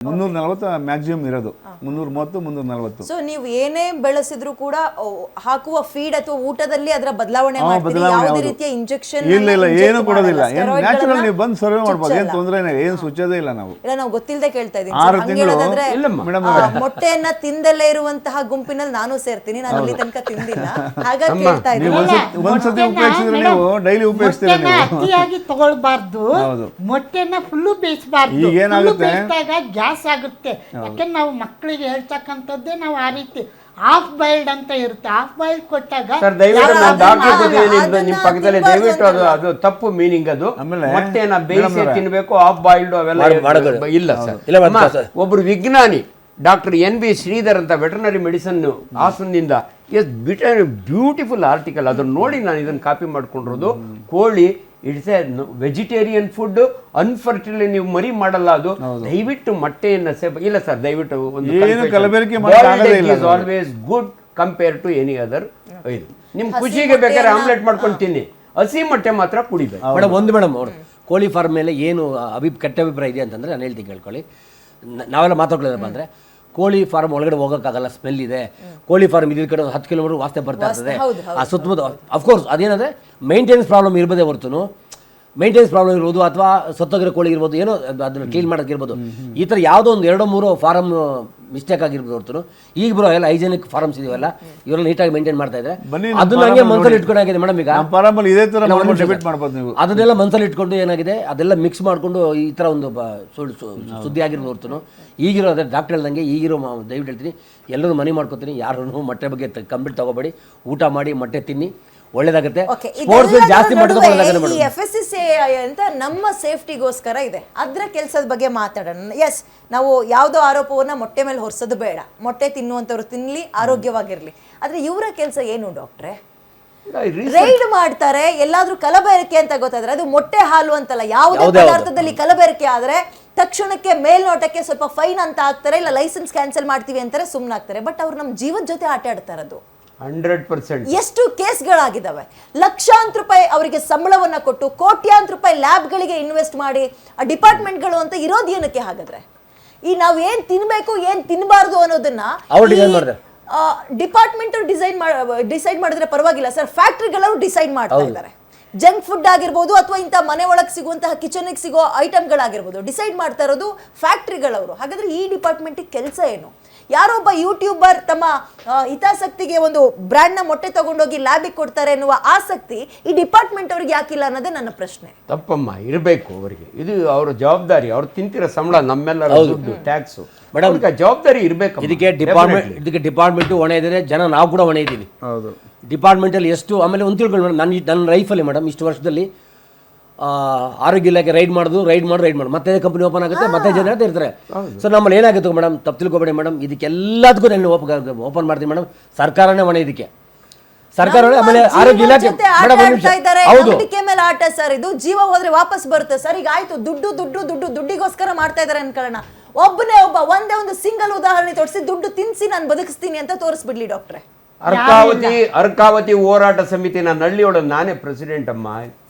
340 maximum ಇರೋದು 330 340. So ನೀವು ಏನೇ ಬೆಳೆಸಿದ್ರು ಕೂಡ ಹಾಕುವ ಫೀಡ್ ಅಥವಾ ಊಟದಲ್ಲಿ ಅದರ ಬದಲಾವಣೆ ಮಾಡ್ತೀರಿ, ಯಾವುದೇ ರೀತಿಯ ಇಂಜೆಕ್ಷನ್ ಇಲ್ಲ ಏನು ಕೊಡೋದಿಲ್ಲ. ನ್ಯಾಚುರಲ್ ನೀವು ಬಂದು ಸರ್ವೆ ಮಾಡ್ಬೋದು, ಏನು ತೊಂದರೆ ಇಲ್ಲ, ಏನು ಸುಚ್ಚೋದೇ ಇಲ್ಲ. ನಾವು ಗೊತ್ತಿಲ್ಲದೆ ಕೇಳ್ತಾ ಇದ್ದೀನಿ. ಮೊಟ್ಟೆಯನ್ನ ತಿಂದಲೇ ಇರುವಂತಹ ಗುಂಪಿನಲ್ಲಿ ನಾನು ಸೇರ್ತೀನಿ, ನಾನು ಅಲ್ಲಿ ತನಕ ತಿಂದಿಲ್ಲ, ಹಾಗಾಗಿ ಕೇಳ್ತಾ ಇದ್ದೀನಿ. ಒಂದ್ಸತಿ ಉಪಯೋಗಿಸಿದ್ರೆ ನೀವು ಡೈಲಿ ಉಪಯೋಗಿಸ್ತೀರಾ ನೀವು. ಅತಿಯಾಗಿ ತಗೊಳ್ಬಾರ್ದು, ಮೊಟ್ಟೆನ ಫುಲ್ಲು ಬೇಯಿಸಬಾರ್ದು. ಈಗ ಏನಾಗುತ್ತೆ ಗ್ಯಾಸ್ ಆಗುತ್ತೆ. ಯಾಕಂದ್ರೆ ನಾವು ಮಕ್ಕಳಿಗೆ ಹೇಳ್ತಕ್ಕಂಥದ್ದೇ ನಾವು ಆ ರೀತಿ ಹಾಫ್ ಬಾಯ್ಲ್ಡ್ ಅಂತ ಇರುತ್ತೆ. ಹಾಫ್ ಬಾಯ್ಲ್ಡ್ ಕೊಟ್ಟಾಗ ನಿಮ್ ಪಕ್ಕದಲ್ಲಿ ದಯವಿಟ್ಟು ಅದು ತಪ್ಪು ಮೀನಿಂಗ್. ಅದು ಮೊಟ್ಟೆನ ಬೇಯಿಸಿ ತಿನ್ಬೇಕು, ಹಾಫ್ ಬಾಯ್ಲ್ಡ್ ಅವೆಲ್ಲ ಇಲ್ಲ ಸರ್. ಒಬ್ರು ವಿಜ್ಞಾನಿ ಡಾಕ್ಟರ್ NB ಶ್ರೀಧರ್ ಅಂತ ವೆಟರ್ನರಿ ಮೆಡಿಸನ್ ಹಾಸನದಿಂದ ಬ್ಯೂಟಿಫುಲ್ ಆರ್ಟಿಕಲ್, ಅದನ್ನ ನೋಡಿ ನಾನು ಇದನ್ನು ಕಾಪಿ ಮಾಡ್ಕೊಂಡಿರೋದು. ಕೋಳಿ it's a vegetarian food, unfortunately ನೀವು ಮರಿ ಮಾಡಲ್ಲ ಅದು. ದಯವಿಟ್ಟು ಮೊಟ್ಟೆಯನ್ನು ಇಲ್ಲ ಸರ್, ದಯವಿಟ್ಟು always good compare to any other. ಇದು ನಿಮ್ ಖುಷಿಗೆ ಬೇಕಾದ್ರೆ ಆಮ್ಲೆಟ್ ಮಾಡ್ಕೊಂಡು ತಿನ್ನಿ, ಹಸಿ ಮೊಟ್ಟೆ ಮಾತ್ರ ಕುಡಿಬೇಕು. ಮೇಡಮ್ ಅವರು ಕೋಳಿ ಫಾರ್ಮ್ ಮೇಲೆ ಏನು ಕೆಟ್ಟ ಅಭಿಪ್ರಾಯ ಇದೆ ಅಂತಂದ್ರೆ ನಾನು ಹೇಳ್ತೀನಿ ಕೇಳ್ಕೊಳ್ಳಿ. ನಾವೆಲ್ಲ ಮಾತಾಡ್ಕೊಳ್ಳೋದಪ್ಪ ಅಂದರೆ ಕೋಳಿ ಫಾರ್ಮ್ ಒಳಗಡೆ ಹೋಗೋಕ್ಕಾಗಲ್ಲ, ಸ್ಮೆಲ್ ಇದೆ. ಕೋಳಿ ಫಾರ್ಮ್ ಇದ್ರ ಕಡೆ 10 ಕಿಲೋಮೀಟರ್ ವಾಸನೆ ಬರ್ತಾ ಇರ್ತದೆ. ಆ ಸುತ್ತಮುತ್ತ ಅಫ್ಕೋರ್ಸ್ ಅದೇನಂದರೆ ಮೇಂಟೆನೆನ್ಸ್ ಪ್ರಾಬ್ಲಮ್ ಇರ್ಬೋದೇ ಹೊರತು, ಮೇಂಟೆನೆನ್ಸ್ ಪ್ರಾಬ್ಲಮ್ ಇರ್ಬೋದು ಅಥವಾ ಸತ್ತೋಗಿರೋ ಕೋಳಿ ಇರ್ಬೋದು, ಏನೋ ಅದನ್ನು ಕ್ಲೀನ್ ಮಾಡೋಕ್ಕಿರ್ಬೋದು. ಈ ಥರ ಯಾವುದೋ ಒಂದು 2-3 ಫಾರಮ್ ಮಿಸ್ಟೇಕ್ ಆಗಿರ್ಬೋದು ಹೊರತು, ಈಗ ಬರೋ ಎಲ್ಲ ಹೈಜೆನಿಕ್ ಫಾರ್ಮ್ಸ್ ಇದೆಯಲ್ಲ, ಇವರೆಲ್ಲ ನೀಟಾಗಿ ಮೇಂಟೈನ್ ಮಾಡ್ತಾ ಇದ್ದಾರೆ. ಅದನ್ನ ಹಂಗೆ ಮನಸ್ಸಲ್ಲಿ ಇಟ್ಕೊಂಡಾಗಿದೆ ಮೇಡಮ್. ಈಗ ಅದನ್ನೆಲ್ಲ ಮನಸ್ಸಲ್ಲಿ ಇಟ್ಕೊಂಡು ಏನಾಗಿದೆ ಅದೆಲ್ಲ ಮಿಕ್ಸ್ ಮಾಡಿಕೊಂಡು ಈ ಥರ ಒಂದು ಸುದ್ದಿ ಆಗಿರ್ಬೋದು ಹೊರತು, ಈಗಿರೋ ಅದೇ ಡಾಕ್ಟರ್ ಹೇಳ್ದಂಗೆ ಈಗಿರೋ ದಯವಿಟ್ಟು ಹೇಳ್ತೀನಿ, ಎಲ್ಲರೂ ಮನೆ ಮಾಡ್ಕೊತೀನಿ, ಯಾರು ಮೊಟ್ಟೆ ಬಗ್ಗೆ ಕಂಪ್ಲೀಟ್ ತಗೋಬೇಡಿ, ಊಟ ಮಾಡಿ ಮೊಟ್ಟೆ ತಿನ್ನಿ, ಒಳ್ಳೇದಾಗುತ್ತೆ. ಜಾಸ್ತಿ FSSAI ಅಂತ ನಮ್ಮ ಸೇಫ್ಟಿಗೋಸ್ಕರ ಇದೆ, ಅದರ ಕೆಲಸದ ಬಗ್ಗೆ ಮಾತಾಡೋಣ. ಎಸ್, ನಾವು ಯಾವುದೋ ಆರೋಪವನ್ನ ಮೊಟ್ಟೆ ಮೇಲೆ ಹೊರಿಸೋದು ಬೇಡ, ಮೊಟ್ಟೆ ತಿನ್ನುವಂಥವ್ರು ತಿನ್ನಲಿ, ಆರೋಗ್ಯವಾಗಿರ್ಲಿ. ಆದ್ರೆ ಇವರ ಕೆಲಸ ಏನು ಡಾಕ್ಟ್ರೆ? ರೈಡ್ ಮಾಡ್ತಾರೆ, ಎಲ್ಲಾದ್ರೂ ಕಲಬೆರಕೆ ಅಂತ ಗೊತ್ತಾದ್ರೆ, ಅದು ಮೊಟ್ಟೆ ಹಾಲು ಅಂತಲ್ಲ, ಯಾವುದೇ ಪದಾರ್ಥದಲ್ಲಿ ಕಲಬೆರಕೆ ಆದ್ರೆ ತಕ್ಷಣಕ್ಕೆ ಮೇಲ್ನೋಟಕ್ಕೆ ಸ್ವಲ್ಪ ಫೈನ್ ಅಂತ ಹಾಕ್ತಾರೆ, ಇಲ್ಲ ಲೈಸೆನ್ಸ್ ಕ್ಯಾನ್ಸಲ್ ಮಾಡ್ತೀವಿ ಅಂತಾರೆ, ಸುಮ್ಮನಾಗ್ತಾರೆ. ಬಟ್ ಅವ್ರು ನಮ್ಮ ಜೀವದ ಜೊತೆ ಆಟ ಆಡ್ತಾರೆ. ಅದು 100%. ಎಷ್ಟು ಕೇಸ್ಗಳಾಗಿದ್ದಾವೆ. ಲಕ್ಷಾಂತರ ರೂಪಾಯಿ ಅವರಿಗೆ ಸಂಬಳವನ್ನ ಕೊಟ್ಟು ಕೋಟ್ಯಾಂತರ ರೂಪಾಯಿ ಲ್ಯಾಬ್ಗಳಿಗೆ ಇನ್ವೆಸ್ಟ್ ಮಾಡಿ ಆ ಡಿಪಾರ್ಟ್ಮೆಂಟ್ಗಳು ಅಂತ ಇರೋದು ಏನಕ್ಕೆ? ಹಾಗಾದ್ರೆ ಈ ನಾವು ಏನ್ ತಿನ್ಬೇಕು ಏನ್ ತಿನ್ಬಾರ್ದು ಅನ್ನೋದನ್ನ ಡಿಪಾರ್ಟ್ಮೆಂಟ್ ಡಿಸೈಡ್ ಮಾಡಿದ್ರೆ ಪರವಾಗಿಲ್ಲ ಸರ್, ಫ್ಯಾಕ್ಟ್ರಿಗಳು ಡಿಸೈಡ್ ಮಾಡ್ತಾ ಇದ್ದಾರೆ. ಜಂಕ್ ಫುಡ್ ಆಗಿರ್ಬೋದು ಅಥವಾ ಇಂಥ ಮನೆ ಒಳಗೆ ಸಿಗುವಂತಹ ಕಿಚನ್ಗೆ ಸಿಗೋ ಐಟಮ್ಗಳಾಗಿರ್ಬೋದು, ಡಿಸೈಡ್ ಮಾಡ್ತಾ ಇರೋದು ಫ್ಯಾಕ್ಟ್ರಿಗಳವರು. ಹಾಗಾದ್ರೆ ಈ ಡಿಪಾರ್ಟ್ಮೆಂಟ್ ಕೆಲಸ ಏನು? ಯಾರೊಬ್ಬ ಯೂಟ್ಯೂಬರ್ ತಮ್ಮ ಹಿತಾಸಕ್ತಿಗೆ ಒಂದು ಬ್ರ್ಯಾಂಡ್ನ ಮೊಟ್ಟೆ ತಗೊಂಡೋಗಿ ಲ್ಯಾಬಿಗೆ ಕೊಡ್ತಾರೆ ಎನ್ನುವ ಆಸಕ್ತಿ ಈ ಡಿಪಾರ್ಟ್ಮೆಂಟ್ ಅವ್ರಿಗೆ ಯಾಕಿಲ್ಲ ಅನ್ನೋದೇ ನನ್ನ ಪ್ರಶ್ನೆ. ತಪ್ಪಮ್ಮ, ಇರಬೇಕು ಅವರಿಗೆ, ಇದು ಅವರ ಜವಾಬ್ದಾರಿ. ಅವ್ರು ತಿಂತಿರೋ ಸಂಬಳ ನಮ್ಮೆಲ್ಲರ ದುಡ್ಡು, ಟ್ಯಾಕ್ಸು, ಜವಾಬ್ದಾರಿ ಇರಬೇಕು. ಇದಕ್ಕೆ ಡಿಪಾರ್ಟ್ಮೆಂಟ್ ಹೊಣೆ ಇದ್ದಾರೆ, ಜನ ನಾವು ಕೂಡ ಹೊಣೆ ಇದ್ದೀವಿ. ಡಿಪಾರ್ಟ್ಮೆಂಟಲ್ಲಿ ಎಷ್ಟು, ಆಮೇಲೆ ಒಂದು ತಿಳ್ಕೊಳ್ಳಿ ಮೇಡಮ್, ನನ್ನ ಲೈಫಲ್ಲಿ ಮೇಡಮ್ ಇಷ್ಟು ವರ್ಷದಲ್ಲಿ ಆರೋಗ್ಯ ಇಲಾಖೆ ರೈಡ್ ಮಾಡೋದು ಮತ್ತೆ ಕಂಪನಿ ಓಪನ್ ಆಗುತ್ತೆ, ಮತ್ತೆ ಜನ ಇರ್ತಾರೆ. ಸೊ ನಮ್ಮಲ್ಲಿ ಏನಾಗುತ್ತೆ ಮೇಡಮ್, ತಪ್ಪು ತಿಳ್ಕೊಬೇಡಿ ಮೇಡಮ್, ಇದಕ್ಕೆಲ್ಲದಕ್ಕೂ ನಾನು ಓಪನ್ ಮಾಡ್ತೀನಿ ಮೇಡಮ್. ಸರ್ಕಾರನೇ ಹೊಣೆ ಇದಕ್ಕೆ, ಸರ್ಕಾರ. ಆಮೇಲೆ ಆರೋಗ್ಯ ಇಲಾಖೆ ಮೇಲೆ ಆಟ ಸರ್, ಇದು ಜೀವ ಹೋದ್ರೆ ವಾಪಸ್ ಬರುತ್ತೆ ಸರ್. ಈಗ ಆಯ್ತು, ದುಡ್ಡಿಗೋಸ್ಕರ ಮಾಡ್ತಾ ಇದಾರೆ ಅನ್ಕೊಳ್ಳೋಣ. ಒಂದೇ ಒಂದು ಸಿಂಗಲ್ ಉದಾಹರಣೆ ತೋರಿಸಿ, ದುಡ್ಡು ತಿನ್ಸಿ ನಾನು ಬದುಕಿಸ್ತೀನಿ ಅಂತ ತೋರಿಸ್ಬಿಡ್ಲಿ ಡಾಕ್ಟ್ರೆ. ಅರ್ಕಾವತಿ ಹೋರಾಟ ಸಮಿತಿ ನಾನು ಹಳ್ಳಿಯೊಳಗೆ ನಾನೇ ಪ್ರೆಸಿಡೆಂಟ್ ಅಮ್ಮ.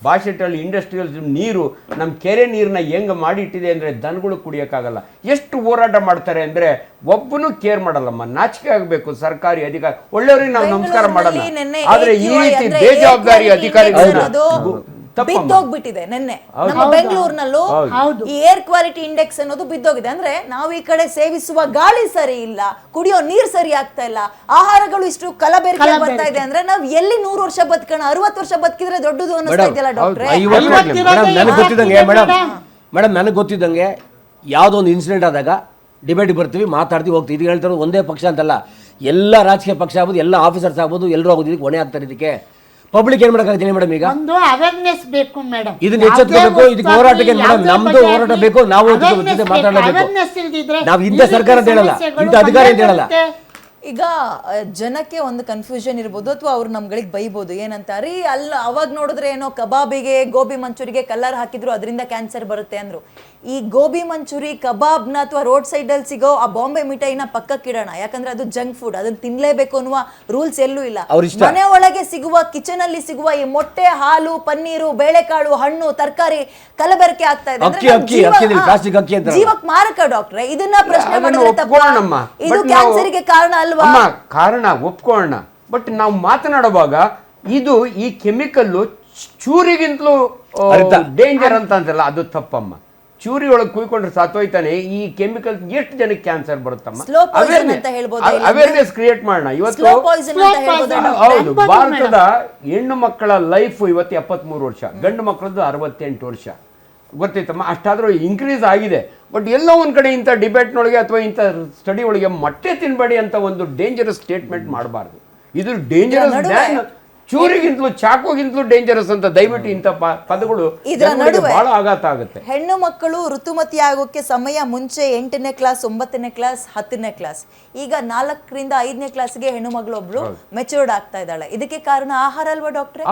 ಬಾಶೆಟ್ಟಲ್ಲಿ ಇಂಡಸ್ಟ್ರಿಯಲ್ ನೀರು, ನಮ್ಮ ಕೆರೆ ನೀರನ್ನ ಹೆಂಗೆ ಮಾಡಿಟ್ಟಿದೆ ಅಂದರೆ ದನಗಳು ಕುಡಿಯೋಕ್ಕಾಗಲ್ಲ. ಎಷ್ಟು ಹೋರಾಟ ಮಾಡ್ತಾರೆ ಅಂದರೆ ಒಬ್ಬನು ಕೇರ್ ಮಾಡಲ್ಲಮ್ಮ. ನಾಚಿಕೆ ಆಗಬೇಕು ಸರ್ಕಾರಿ ಅಧಿಕಾರಿ. ಒಳ್ಳೆಯವ್ರಿಗೆ ನಾವು ನಮಸ್ಕಾರ ಮಾಡಲ್ಲ, ಆದರೆ ಈ ರೀತಿ ಬೇಜವಾಬ್ದಾರಿ ಅಧಿಕಾರಿಗಳು ಬಿದ್ದೋಗ್ಬಿಟ್ಟಿದೆ. ನಿನ್ನೆ ನಮ್ಮ ಬೆಂಗಳೂರಿನಲ್ಲೂ ಈ ಏರ್ ಕ್ವಾಲಿಟಿ ಇಂಡೆಕ್ಸ್ ಅನ್ನೋದು ಬಿದ್ದೋಗಿದೆ. ಅಂದ್ರೆ ನಾವು ಈ ಕಡೆ ಸೇವಿಸುವ ಗಾಳಿ ಸರಿ ಇಲ್ಲ, ಕುಡಿಯೋ ನೀರ್ ಸರಿ ಆಗ್ತಾ ಇಲ್ಲ, ಆಹಾರಗಳು ಇಷ್ಟು ಕಲಬೆರಕೆ ಬರ್ತಾ ಇದೆ. ಅಂದ್ರೆ ನಾವ್ ಎಲ್ಲಿ 100 ವರ್ಷ ಬದುಕೋಣ, 60 ವರ್ಷ ಬದುಕಿದ್ರೆ ದೊಡ್ಡದು ಅನ್ನಿಸ್ತಾ ಇದೆಯಲ್ಲ ಡಾಕ್ಟ್ರೆ. ಮೇಡಮ್ ನನಗೆ ಗೊತ್ತಿದ್ದಂಗೆ ಯಾವುದೋ ಒಂದು ಇನ್ಸಿಡೆಂಟ್ ಆದಾಗ ಡಿಬೇಟ್ ಬರ್ತೀವಿ, ಮಾತಾಡ್ತೀವಿ, ಹೋಗ್ತೀವಿ. ಇದು ಹೇಳ್ತಾರೆ ಒಂದೇ ಪಕ್ಷ ಅಂತಲ್ಲ, ಎಲ್ಲ ರಾಜಕೀಯ ಪಕ್ಷ ಆಗ್ಬೋದು, ಎಲ್ಲ ಆಫೀಸರ್ಸ್ ಆಗ್ಬೋದು, ಎಲ್ಲರೂ ಆಗೋದು ಇದಕ್ಕೆ ಹೊಣೆ ಆಗ್ತಾರೆ. ಇದಕ್ಕೆ ಪಬ್ಲಿಕ್ ಏನ್ ಮಾಡಕ್ಕಾಗ್ತೀನಿ ಮೇಡಮ್? ಈಗ ಒಂದು ಅವೇರ್ನೆಸ್ ಬೇಕು ಮೇಡಮ್, ಇದನ್ನ ಎಚ್ಚೆತ್ತಬೇಕು. ಇದಕ್ಕೆ ಹೋರಾಟಕ್ಕೆ ಮೇಡಮ್ ನಮ್ದು ಹೋರಾಟ ಬೇಕು, ನಾವು ಮಾತಾಡಬೇಕು. ನಾವು ಇಂಥ ಸರ್ಕಾರ ಅಂತ ಹೇಳಲ್ಲ, ಇಂಥ ಅಧಿಕಾರಿ ಅಂತ ಹೇಳಲ್ಲ. ಈಗ ಜನಕ್ಕೆ ಒಂದು ಕನ್ಫ್ಯೂಷನ್ ಇರ್ಬೋದು ಅಥವಾ ಅವ್ರು ನಮ್ಗಳಿಗೆ ಬೈಬೋದು ಏನಂತ ರೀ ಅಲ್ಲ ಅವಾಗ ನೋಡಿದ್ರೆ ಏನೋ ಕಬಾಬಿಗೆ ಗೋಬಿ ಮಂಚೂರಿಗೆ ಕಲರ್ ಹಾಕಿದ್ರು ಅದರಿಂದ ಕ್ಯಾನ್ಸರ್ ಬರುತ್ತೆ ಅಂದ್ರು. ಈ ಗೋಬಿ ಮಂಚೂರಿ ಕಬಾಬ್ನ ಅಥವಾ ರೋಡ್ ಸೈಡಲ್ಲಿ ಸಿಗೋ ಆ ಬಾಂಬೆ ಮಿಠಾಯಿನ ಪಕ್ಕಕ್ಕಿಡೋಣ, ಯಾಕಂದ್ರೆ ಅದು ಜಂಕ್ ಫುಡ್, ಅದನ್ನ ತಿನ್ಲೇಬೇಕು ಅನ್ನುವ ರೂಲ್ಸ್ ಎಲ್ಲೂ ಇಲ್ಲ. ಮನೆ ಒಳಗೆ ಸಿಗುವ ಕಿಚನ್ ಅಲ್ಲಿ ಸಿಗುವ ಈ ಮೊಟ್ಟೆ, ಹಾಲು, ಪನ್ನೀರು, ಬೇಳೆಕಾಳು, ಹಣ್ಣು, ತರಕಾರಿ ಕಲಬೆರಕೆ ಆಗ್ತಾ ಇದೆ ಜೀವಕ್ ಮಾರಕ. ಡಾಕ್ಟ್ರೆ ಇದನ್ನ ಪ್ರಶ್ನೆ ಮಾಡಿದ್ರೆ ತಪ್ಪಾ? ಇದು ಕ್ಯಾನ್ಸರ್ಗೆ ಕಾರಣ ಅಲ್ವಾ? ಕಾರಣ ಒಪ್ಕೊಳ್ಳೋಣ, ಬಟ್ ನಾವು ಮಾತನಾಡುವಾಗ ಇದು ಈ ಕೆಮಿಕಲ್ ಚೂರಿಗಿಂತಲೂ ಡೇಂಜರ್ ಅಂತ ಅಂತಲ್ಲ, ಅದು ತಪ್ಪಮ್ಮ. ಚೂರಿ ಒಳಗೆ ಕುಯ್ಕೊಂಡ್ರೆ ಸತ್ತೋಯ್ತಾನೆ. ಈ ಕೆಮಿಕಲ್ ಎಷ್ಟು ಜನಕ್ಕೆ ಕ್ಯಾನ್ಸರ್ ಬರುತ್ತಮ್ಮ? ಅವೇರ್ನೆಸ್ ಕ್ರಿಯೇಟ್ ಮಾಡೋಣ. ಇವತ್ತು ಹೌದು, ಭಾರತದ ಹೆಣ್ಣು ಮಕ್ಕಳ ಲೈಫ್ ಇವತ್ತು 73 ವರ್ಷ, ಗಂಡು ಮಕ್ಕಳದ್ದು 68 ವರ್ಷ. ಗೊತ್ತೈತಮ್ಮ, ಅಷ್ಟಾದ್ರೂ ಇನ್ಕ್ರೀಸ್ ಆಗಿದೆ. ಬಟ್ ಎಲ್ಲೋ ಒಂದ್ ಕಡೆ ಇಂಥ ಡಿಬೇಟ್ನೊಳಗೆ ಅಥವಾ ಇಂಥ ಸ್ಟಡಿ ಒಳಗೆ ಮೊಟ್ಟೆ ತಿನ್ಬೇಡಿ ಅಂತ ಒಂದು ಡೇಂಜರಸ್ ಸ್ಟೇಟ್ಮೆಂಟ್ ಮಾಡಬಾರ್ದು. ಇದು ಡೇಂಜರಸ್, ಚೂರಿಗಿಂತಲೂ ಚಾಕುಗಿಂತಲೂ ಡೇಂಜರಸ್ ಅಂತ ದಯವಿಟ್ಟು ಇಂಥ ಪದಗಳು ಬಹಳ ಆಘಾತ ಆಗುತ್ತೆ. ಹೆಣ್ಣು ಮಕ್ಕಳು ಋತುಮತಿ ಆಗೋಕೆ ಸಮಯ ಮುಂಚೆ 8ನೇ ಕ್ಲಾಸ್, 9ನೇ ಕ್ಲಾಸ್, 10ನೇ ಕ್ಲಾಸ್, ಈಗ 4ರಿಂದ 5ನೇ ಕ್ಲಾಸ್ಗೆ ಹೆಣ್ಣು ಮಗಳು ಒಬ್ಳು ಮೆಚೂರ್ಡ್ ಆಗ್ತಾ ಇದ್ದಾಳೆ. ಇದಕ್ಕೆ ಕಾರಣ ಆಹಾರ ಅಲ್ವಾ ಡಾಕ್ಟ್ರೆ?